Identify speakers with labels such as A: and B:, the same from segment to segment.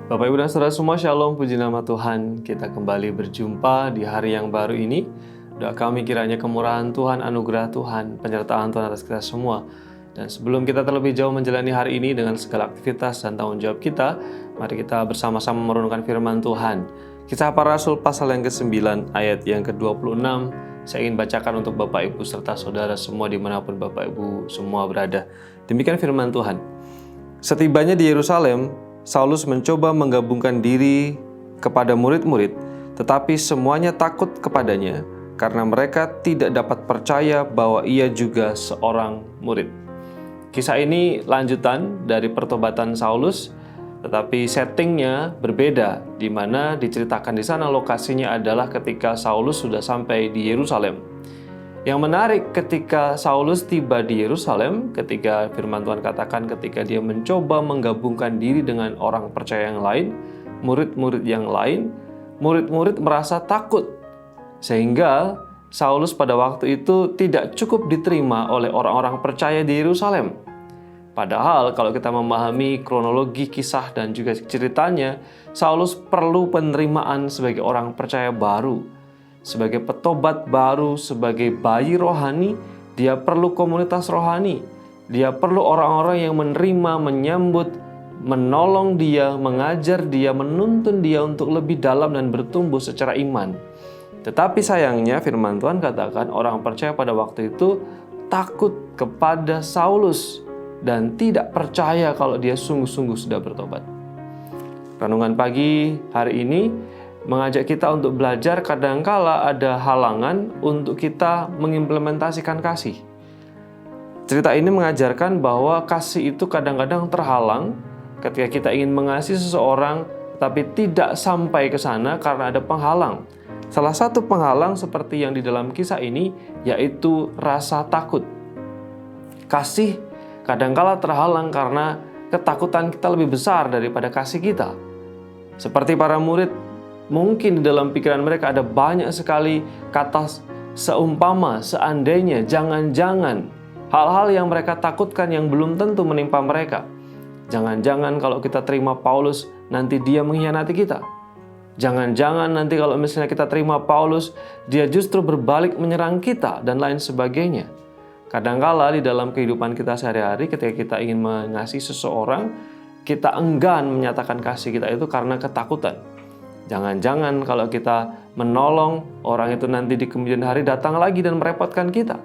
A: Bapak Ibu dan Saudara semua, Shalom, puji nama Tuhan. Kita kembali berjumpa di hari yang baru ini. Doa kami kiranya kemurahan Tuhan, anugerah Tuhan, penyertaan Tuhan atas kita semua. Dan sebelum kita terlebih jauh menjalani hari ini dengan segala aktivitas dan tanggung jawab kita, mari kita bersama-sama merenungkan firman Tuhan. Kisah Para Rasul pasal yang ke-9 ayat yang ke-26. Saya ingin bacakan untuk Bapak Ibu serta Saudara semua dimanapun Bapak Ibu semua berada. Demikian firman Tuhan. Setibanya di Yerusalem, Saulus mencoba menggabungkan diri kepada murid-murid, tetapi semuanya takut kepadanya karena mereka tidak dapat percaya bahwa ia juga seorang murid. Kisah ini lanjutan dari pertobatan Saulus, tetapi settingnya berbeda, di mana diceritakan di sana lokasinya adalah ketika Saulus sudah sampai di Yerusalem. Yang menarik ketika Saulus tiba di Yerusalem, ketika firman Tuhan katakan ketika dia mencoba menggabungkan diri dengan orang percaya yang lain, murid-murid yang lain, murid-murid merasa takut. Sehingga Saulus pada waktu itu tidak cukup diterima oleh orang-orang percaya di Yerusalem. Padahal kalau kita memahami kronologi kisah dan juga ceritanya, Saulus perlu penerimaan sebagai orang percaya baru. Sebagai petobat baru, sebagai bayi rohani, dia perlu komunitas rohani. Dia perlu orang-orang yang menerima, menyambut, menolong dia, mengajar dia, menuntun dia untuk lebih dalam dan bertumbuh secara iman. Tetapi sayangnya firman Tuhan katakan orang percaya pada waktu itu takut kepada Saulus dan tidak percaya kalau dia sungguh-sungguh sudah bertobat. Renungan pagi hari ini mengajak kita untuk belajar kadangkala ada halangan untuk kita mengimplementasikan kasih. Cerita ini mengajarkan bahwa kasih itu kadang-kadang terhalang ketika kita ingin mengasihi seseorang tapi tidak sampai ke sana karena ada penghalang. Salah satu penghalang seperti yang di dalam kisah ini yaitu rasa takut. Kasih kadangkala terhalang karena ketakutan kita lebih besar daripada kasih kita. Seperti para murid, mungkin di dalam pikiran mereka ada banyak sekali kata seumpama, seandainya, jangan-jangan, hal-hal yang mereka takutkan yang belum tentu menimpa mereka. Jangan-jangan kalau kita terima Paulus, nanti dia mengkhianati kita. Jangan-jangan nanti kalau misalnya kita terima Paulus, dia justru berbalik menyerang kita dan lain sebagainya. Kadangkala di dalam kehidupan kita sehari-hari ketika kita ingin mengasihi seseorang, kita enggan menyatakan kasih kita itu karena ketakutan. Jangan-jangan kalau kita menolong, orang itu nanti di kemudian hari datang lagi dan merepotkan kita.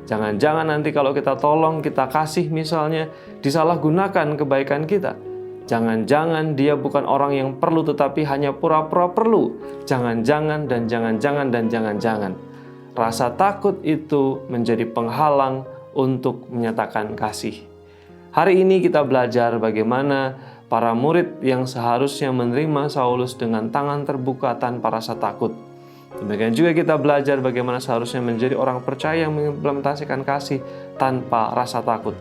A: Jangan-jangan nanti kalau kita tolong, kita kasih misalnya, disalahgunakan kebaikan kita. Jangan-jangan dia bukan orang yang perlu tetapi hanya pura-pura perlu. Jangan-jangan dan jangan-jangan dan jangan-jangan. Rasa takut itu menjadi penghalang untuk menyatakan kasih. Hari ini kita belajar bagaimana para murid yang seharusnya menerima Saulus dengan tangan terbuka tanpa rasa takut. Demikian juga kita belajar bagaimana seharusnya menjadi orang percaya yang mengimplementasikan kasih tanpa rasa takut.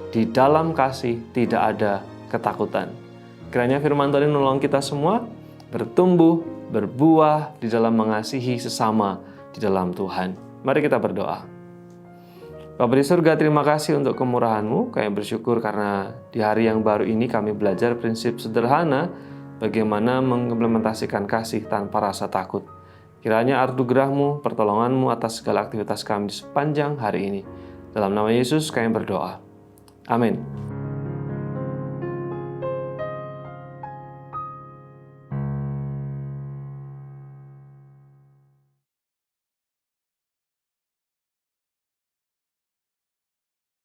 A: Di dalam kasih tidak ada ketakutan. Kiranya firman Tuhan menolong kita semua bertumbuh, berbuah di dalam mengasihi sesama di dalam Tuhan. Mari kita berdoa. Bapa di surga, terima kasih untuk kemurahan-Mu. Kami bersyukur karena di hari yang baru ini kami belajar prinsip sederhana bagaimana mengimplementasikan kasih tanpa rasa takut. Kiranya anugerah-Mu, pertolongan-Mu atas segala aktivitas kami di sepanjang hari ini. Dalam nama Yesus kami berdoa. Amin.